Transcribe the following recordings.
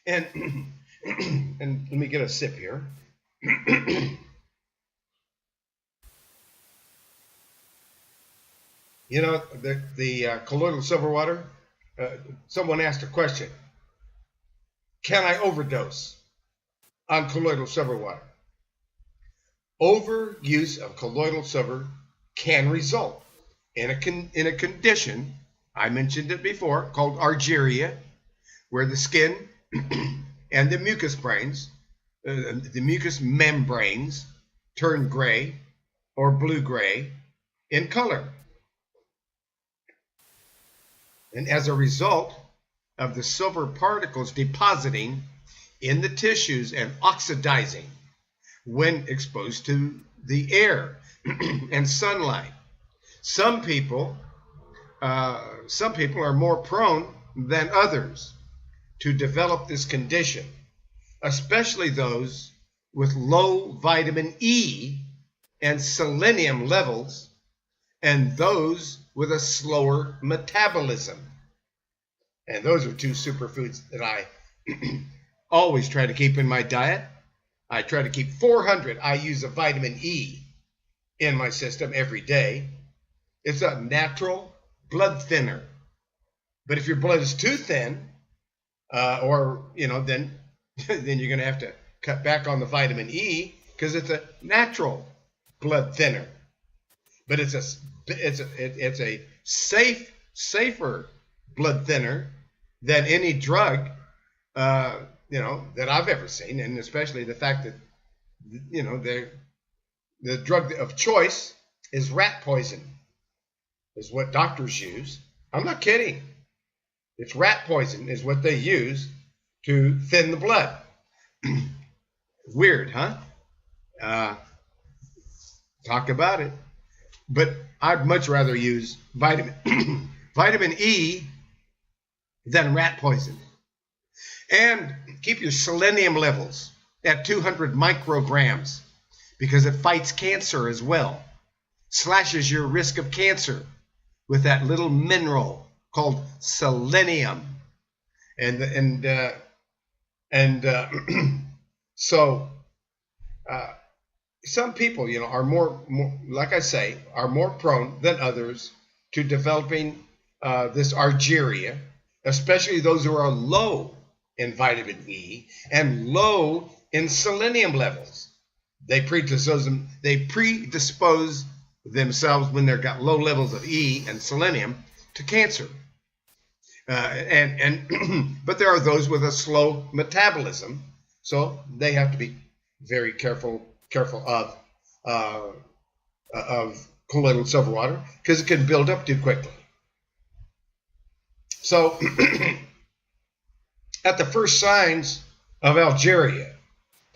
And and let me get a sip here. You know, the colloidal silver water, someone asked a question: can I overdose on colloidal silver water? Overuse of colloidal silver can result in a condition, I mentioned it before, called argyria, where the skin and the mucous membranes turn gray or blue-gray in color. And as a result of the silver particles depositing in the tissues and oxidizing when exposed to the air and sunlight. Some people are more prone than others to develop this condition, especially those with low vitamin E and selenium levels, and those with a slower metabolism. And those are two superfoods that I always try to keep in my diet. I try to keep 400 IUs of vitamin E in my system every day. It's a natural blood thinner. But if your blood is too thin, then you're going to have to cut back on the vitamin E, because it's a natural blood thinner. But it's a safer blood thinner than any drug that I've ever seen, and especially the fact that the drug of choice is rat poison, is what doctors use. I'm not kidding. It's rat poison is what they use to thin the blood. Weird, huh? Talk about it. But I'd much rather use vitamin E than rat poison. And keep your selenium levels at 200 micrograms, because it fights cancer as well. Slashes your risk of cancer with that little mineral called selenium. So some people, are more, like I say, are more prone than others to developing this argyria, especially those who are low in vitamin E and low in selenium levels. They predispose themselves when they've got low levels of E and selenium to cancer. But there are those with a slow metabolism, so they have to be very careful of colloidal silver water, because it can build up too quickly. So at the first signs of argyria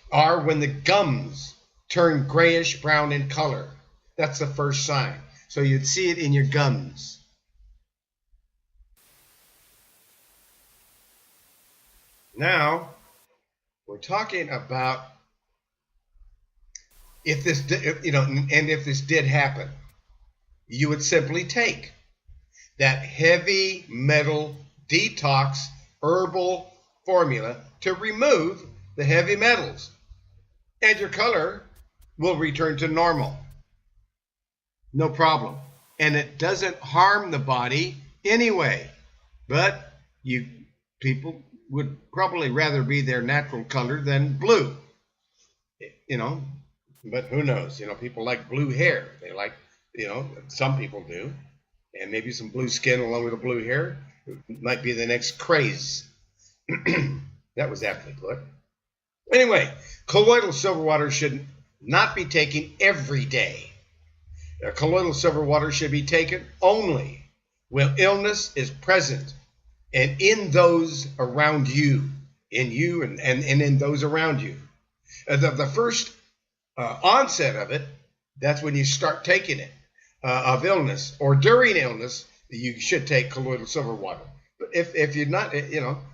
are when the gums turn grayish brown in color. That's the first sign. So you'd see it in your gums. Now, we're talking about if this did happen, you would simply take that heavy metal detox herbal formula to remove the heavy metals, and your color will return to normal. No problem. And it doesn't harm the body anyway. But people would probably rather be their natural color than blue. But who knows? People like blue hair. They like, some people do. And maybe some blue skin along with the blue hair might be the next craze. That was aptly put. Anyway, colloidal silver water should not be taken every day. Colloidal silver water should be taken only when illness is present and in those around you, in you and in those around you. The first onset of it, that's when you start taking it, of illness, or during illness, you should take colloidal silver water. But if you're not,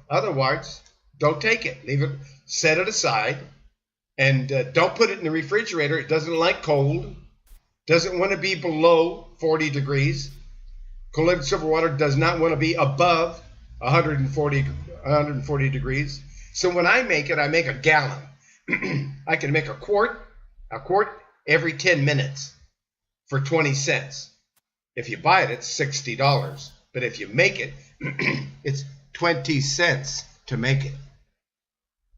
otherwise, don't take it. Leave it, set it aside, and don't put it in the refrigerator. It doesn't like cold, doesn't want to be below 40 degrees. Colloidal silver water does not want to be above 140 degrees. So when I make it, I make a gallon. I can make a quart every 10 minutes for 20 cents. If you buy it, it's $60. But if you make it, it's 20 cents to make it.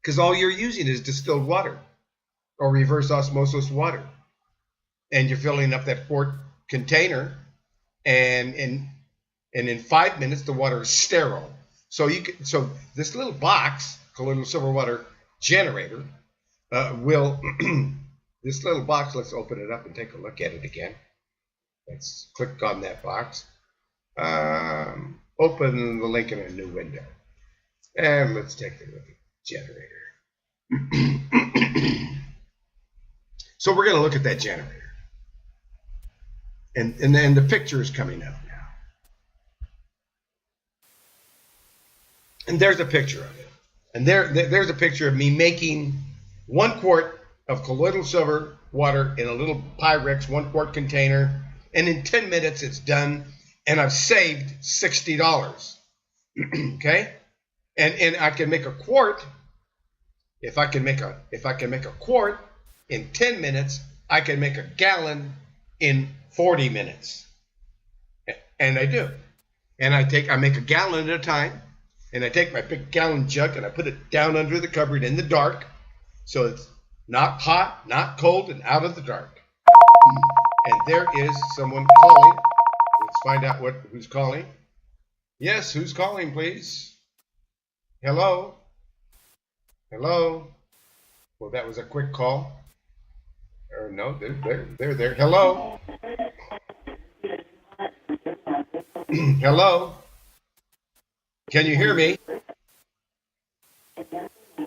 Because all you're using is distilled water or reverse osmosis water. And you're filling up that quart container, and in 5 minutes, the water is sterile. So this little box, colloidal silver water generator, this little box, let's open it up and take a look at it again. Let's click on that box. Open the link in a new window. And let's take a look at the generator. So we're going to look at that generator. And then the picture is coming up now. And there's a picture of it. And there's a picture of me making 1 quart of colloidal silver water in a little Pyrex 1 quart container. And in 10 minutes it's done. And I've saved $60. Okay? And I can make a quart. If I can make a quart in 10 minutes, I can make a gallon in 40 minutes. And I do. And I make a gallon at a time. And I take my big gallon jug and I put it down under the cupboard in the dark. So it's not hot, not cold, and out of the dark. And there is someone calling. Let's find out who's calling. Yes, who's calling, please? Hello? Hello? Well, that was a quick call. Or no, they're there. Hello? Hello? Can you hear me?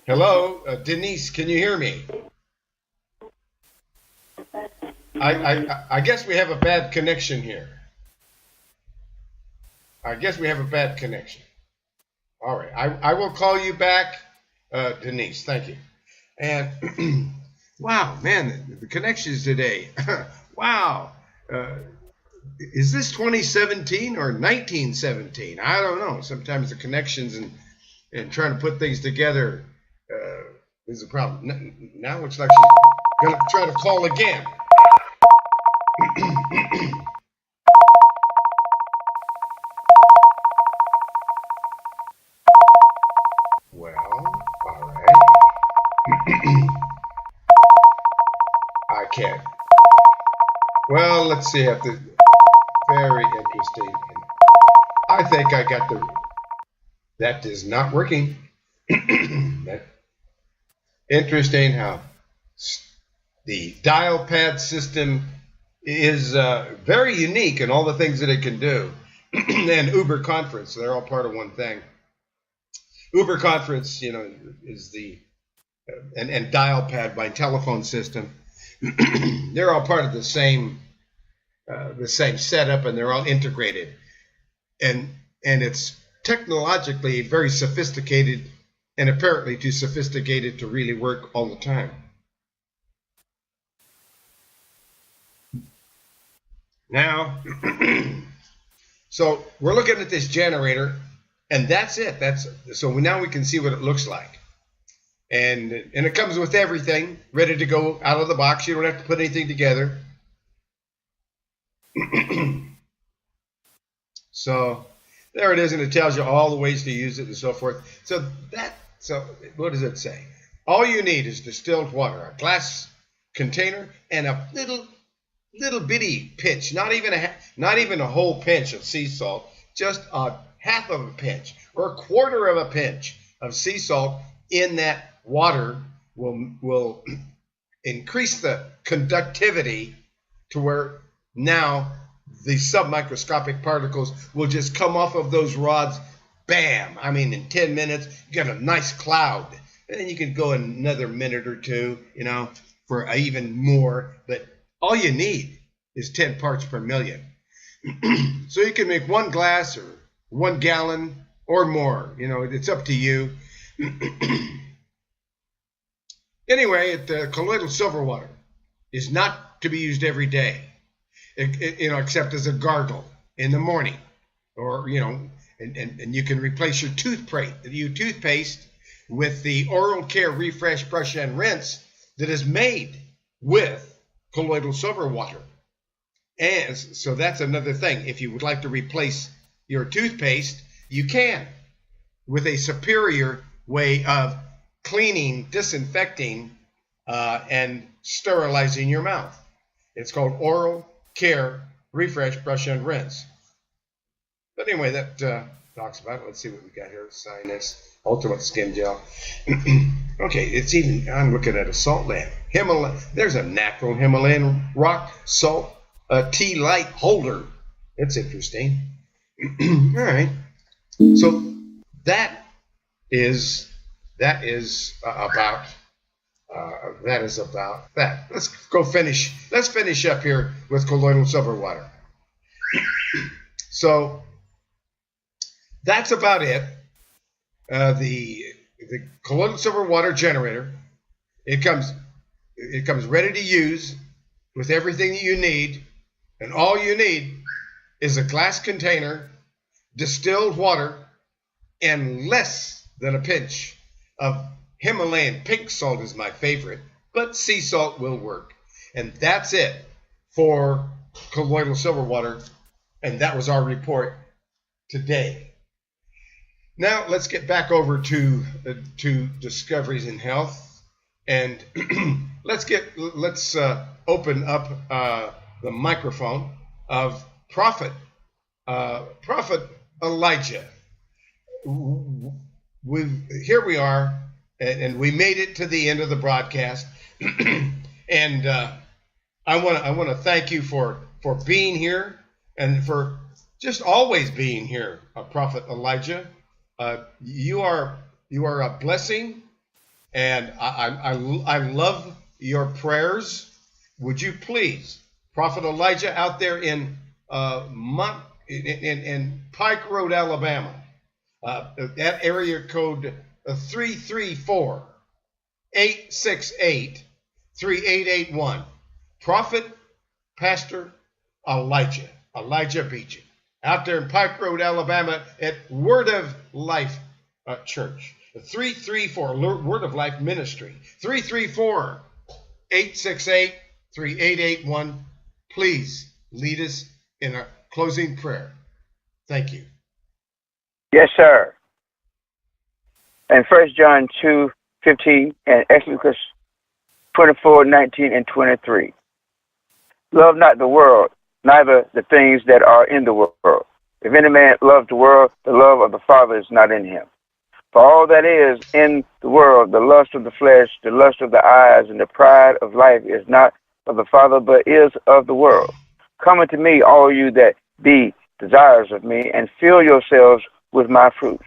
Hello? Denise, can you hear me? I guess we have a bad connection here. I guess we have a bad connection. All right. I will call you back, Denise. Thank you. And wow, man, the connections today. Wow. Is this 2017 or 1917? I don't know. Sometimes the connections and trying to put things together is a problem. Now it looks like she's going to try to call again. Well, all right. I can't. Well, let's see. Very interesting. I think I got that is not working. Interesting how the dial pad system is very unique in all the things that it can do. And Uber Conference, they're all part of one thing. Uber Conference, is the and dial pad by telephone system. They're all part of the same setup, and they're all integrated. And it's technologically very sophisticated, and apparently too sophisticated to really work all the time. Now, so we're looking at this generator, and that's it. So now we can see what it looks like. And it comes with everything ready to go out of the box. You don't have to put anything together. So there it is, and it tells you all the ways to use it and so forth. So what does it say? All you need is distilled water, a glass container, and a little bitty pinch, not even a whole pinch of sea salt, just a half of a pinch or a quarter of a pinch of sea salt in that water will increase the conductivity to where now the submicroscopic particles will just come off of those rods, bam. I mean, in 10 minutes, you got a nice cloud. And then you can go another minute or two, for even more. But all you need is 10 parts per million. So you can make 1 glass or 1 gallon or more. It's up to you. Anyway, the colloidal silver water is not to be used every day. Except as a gargle in the morning, or and you can replace your toothpaste with the Oral Care Refresh Brush and Rinse that is made with colloidal silver water. And so that's another thing. If you would like to replace your toothpaste, you can, with a superior way of cleaning, disinfecting, and sterilizing your mouth. It's called Oral Care Refresh Brush and Rinse. But anyway, that talks about it. Let's see what we got here. Sinus, Ultimate Skin Gel. Okay, it's even, I'm looking at a salt lamp. There's a natural Himalayan rock salt tea light holder. It's interesting. All right. So that is about that. Let's finish up here with colloidal silver water. So that's about it. The colloidal silver water generator. It comes ready to use with everything that you need, and all you need is a glass container, distilled water, and less than a pinch of Himalayan pink salt is my favorite, but sea salt will work. And that's it for colloidal silver water, and that was our report today. Now let's get back over to discoveries in health, and let's open up the microphone of Prophet Elijah. Here we are, and we made it to the end of the broadcast, and I want to thank you for being here and for just always being here, Prophet Elijah. You are a blessing, and I love your prayers. Would you please, Prophet Elijah, out there in Pike Road, Alabama, that area code 334-868-3881. Prophet Pastor Elijah Beecham, out there in Pike Road, Alabama, at Word of Life Church. 334 Word of Life Ministry. 334-868-3881. Please lead us in a closing prayer. Thank you. Yes, sir. And 1 John 2:15 and Exodus 24:19 and 23. Love not the world, neither the things that are in the world. If any man love the world, the love of the Father is not in him. For all that is in the world, the lust of the flesh, the lust of the eyes, and the pride of life is not of the Father, but is of the world. Come unto me, all you that be desirous of me, and fill yourselves with my fruits.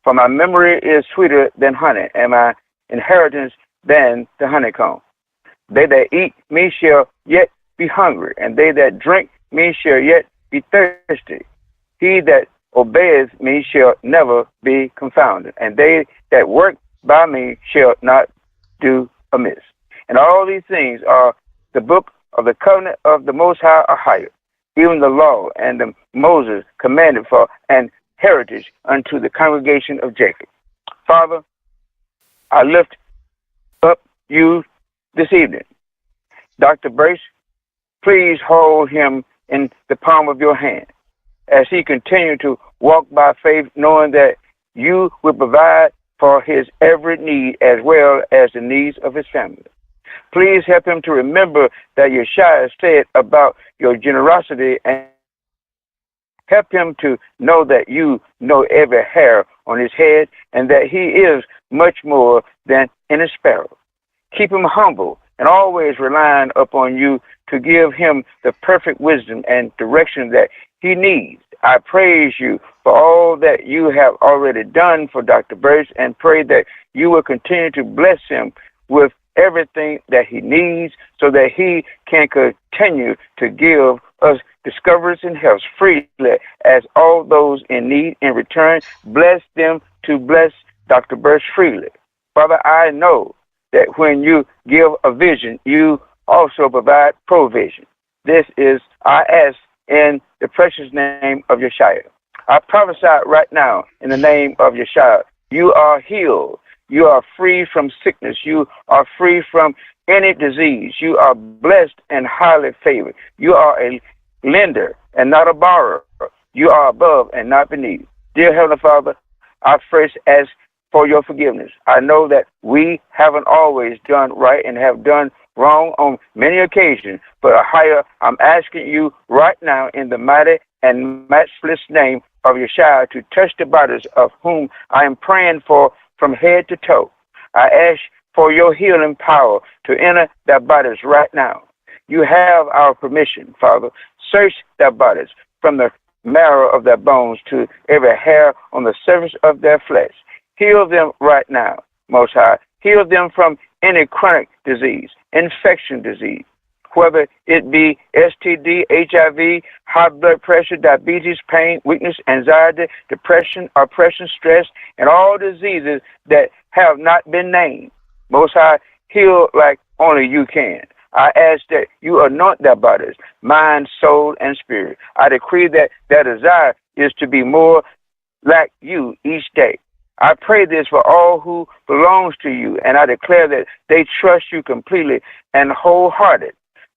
For my memory is sweeter than honey, and my inheritance than the honeycomb. They that eat me shall yet be hungry, and they that drink me shall yet be thirsty. He that obeyeth me shall never be confounded, and they that work by me shall not do amiss. And all these things are the book of the covenant of the Most High are higher, even the law and the Moses commanded for an heritage unto the congregation of Jacob. Father, I lift up you this evening. Dr. Berst, please hold him in the palm of your hand as he continues to walk by faith, knowing that you will provide for his every need as well as the needs of his family. Please help him to remember that Yeshua said about your generosity, and help him to know that you know every hair on his head and that he is much more than any sparrow. Keep him humble and always relying upon you to give him the perfect wisdom and direction that he needs. I praise you for all that you have already done for Dr. Berst, and pray that you will continue to bless him with everything that he needs so that he can continue to give us discoveries in health freely as all those in need. In return, bless them to bless Dr. Berst freely. Father, I know that when you give a vision, you also provide provision. This is, I ask in the precious name of Yeshua. I prophesy right now in the name of Yeshua. You are healed. You are free from sickness. You are free from any disease. You are blessed and highly favored. You are a lender and not a borrower. You are above and not beneath. Dear Heavenly Father, I first ask for your forgiveness. I know that we haven't always done right and have done wrong on many occasions, but higher, I'm asking you right now in the mighty and matchless name of Yeshua to touch the bodies of whom I am praying for from head to toe. I ask for your healing power to enter their bodies right now. You have our permission, Father. Search their bodies from the marrow of their bones to every hair on the surface of their flesh. Heal them right now, Most High. Heal them from any chronic disease, infection disease, whether it be STD, HIV, high blood pressure, diabetes, pain, weakness, anxiety, depression, oppression, stress, and all diseases that have not been named. Most High, heal like only you can. I ask that you anoint their bodies, mind, soul, and spirit. I decree that their desire is to be more like you each day. I pray this for all who belongs to you, and I declare that they trust you completely and wholehearted.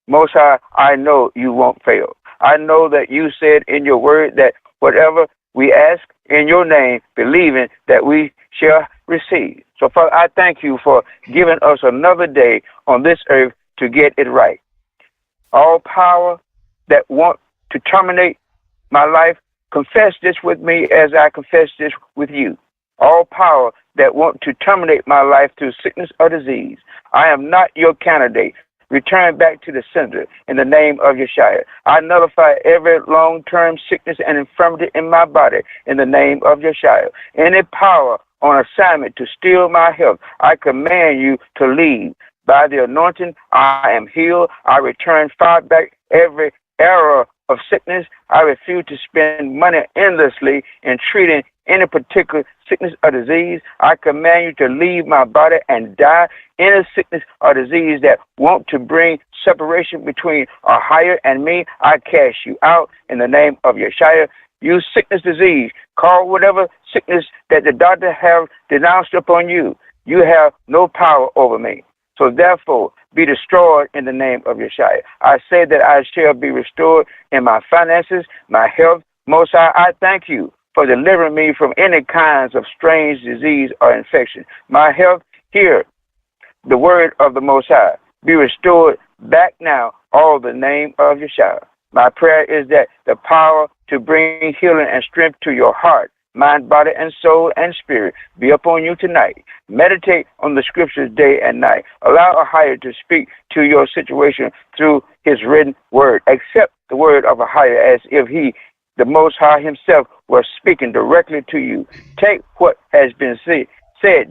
Most High, I know you won't fail. I know that you said in your word that whatever we ask in your name, believing that we shall receive. So, Father, I thank you for giving us another day on this earth to get it right. All power that want to terminate my life, confess this with me as I confess this with you. All power that want to terminate my life through sickness or disease, I am not your candidate. Return back to the sender in the name of Yeshua. I nullify every long-term sickness and infirmity in my body in the name of Yeshua. Any power on assignment to steal my health, I command you to leave. By the anointing, I am healed. I return far back every error of sickness. I refuse to spend money endlessly in treating any particular sickness or disease. I command you to leave my body and die. Any sickness or disease that want to bring separation between a higher and me, I cast you out in the name of Yeshua. You sickness, disease, call whatever sickness that the doctor have denounced upon you. You have no power over me. So therefore, be destroyed in the name of Yeshua. I say that I shall be restored in my finances, my health. Most High, I thank you for delivering me from any kinds of strange disease or infection. My health, hear the word of the Most High. Be restored back now, all the name of Yeshua. My prayer is that the power to bring healing and strength to your heart, mind, body, and soul and spirit be upon you tonight. Meditate on the scriptures day and night. Allow a higher to speak to your situation through his written word. Accept the word of a higher as if he, the Most High himself, was speaking directly to you. Take what has been said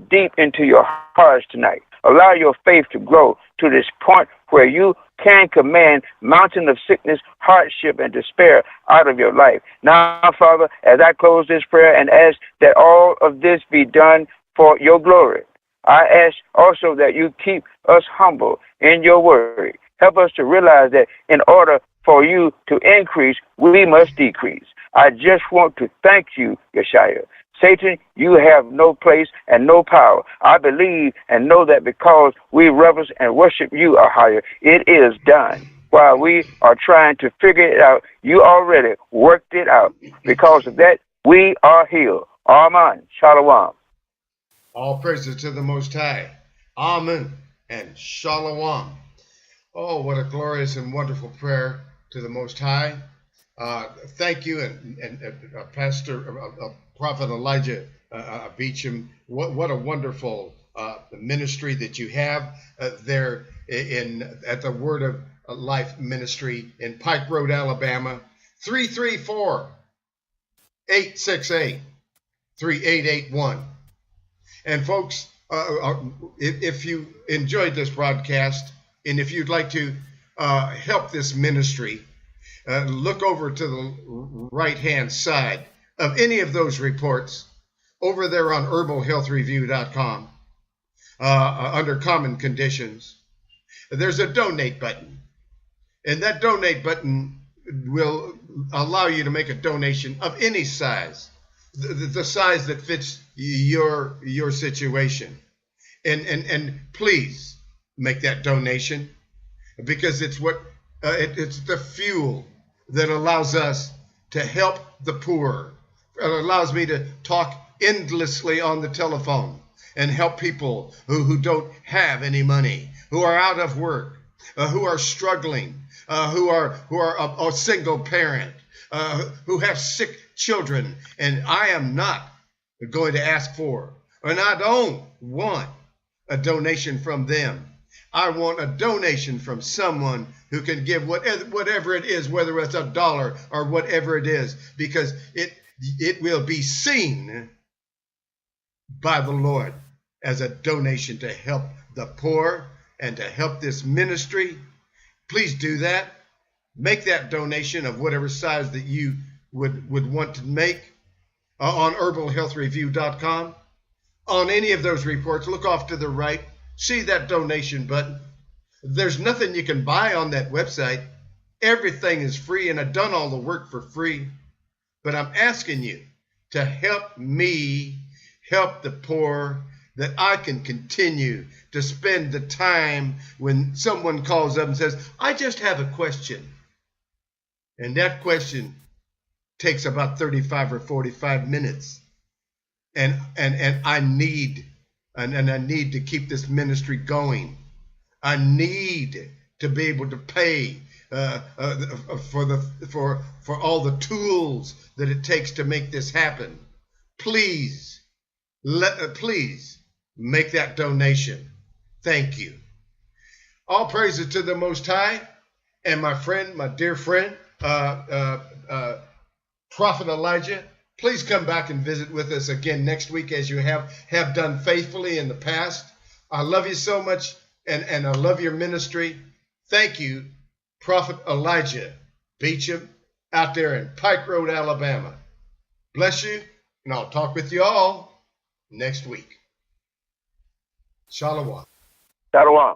deep into your hearts tonight. Allow your faith to grow to this point where you can command mountain of sickness, hardship, and despair out of your life. Now, Father, as I close this prayer and ask that all of this be done for your glory, I ask also that you keep us humble in your word. Help us to realize that in order for you to increase, we must decrease. I just want to thank you, Yeshua. Satan, you have no place and no power. I believe and know that because we reverence and worship you are higher, it is done. While we are trying to figure it out, you already worked it out. Because of that, we are healed. Amen. Shalom. All praises to the Most High. Amen and Shalom. Oh, what a glorious and wonderful prayer to the Most High. Thank you, and Pastor, Prophet Elijah Beecham. What a wonderful ministry that you have there at the Word of Life Ministry in Pike Road, Alabama. 334-868-3881. And folks, if you enjoyed this broadcast, and if you'd like to help this ministry, look over to the right-hand side of any of those reports over there on herbalhealthreview.com under Common Conditions. There's a donate button, and that donate button will allow you to make a donation of any size, the size that fits your situation. And please make that donation, because it's what it's the fuel that allows us to help the poor. It allows me to talk endlessly on the telephone and help people who don't have any money, who are out of work, who are struggling, who are a single parent, who have sick children. And I am not going to ask for, and I don't want a donation from them. I want a donation from someone who can give whatever it is, whether it's $1 or whatever it is, because it will be seen by the Lord as a donation to help the poor and to help this ministry. Please do that. Make that donation of whatever size that you would want to make on herbalhealthreview.com. On any of those reports, look off to the right, see that donation button. There's nothing you can buy on that website. Everything is free, and I've done all the work for free. But I'm asking you to help me help the poor, that I can continue to spend the time when someone calls up and says, I just have a question. And that question takes about 35 or 45 minutes. And I need to keep this ministry going. I need to be able to pay for all the tools that it takes to make this happen. Please make that donation. Thank you. All praises to the Most High, and my dear friend, Prophet Elijah. Please come back and visit with us again next week, as you have done faithfully in the past. I love you so much, and I love your ministry. Thank you, Prophet Elijah Beecham, out there in Pike Road, Alabama. Bless you, and I'll talk with you all next week. Shalom. Shalom.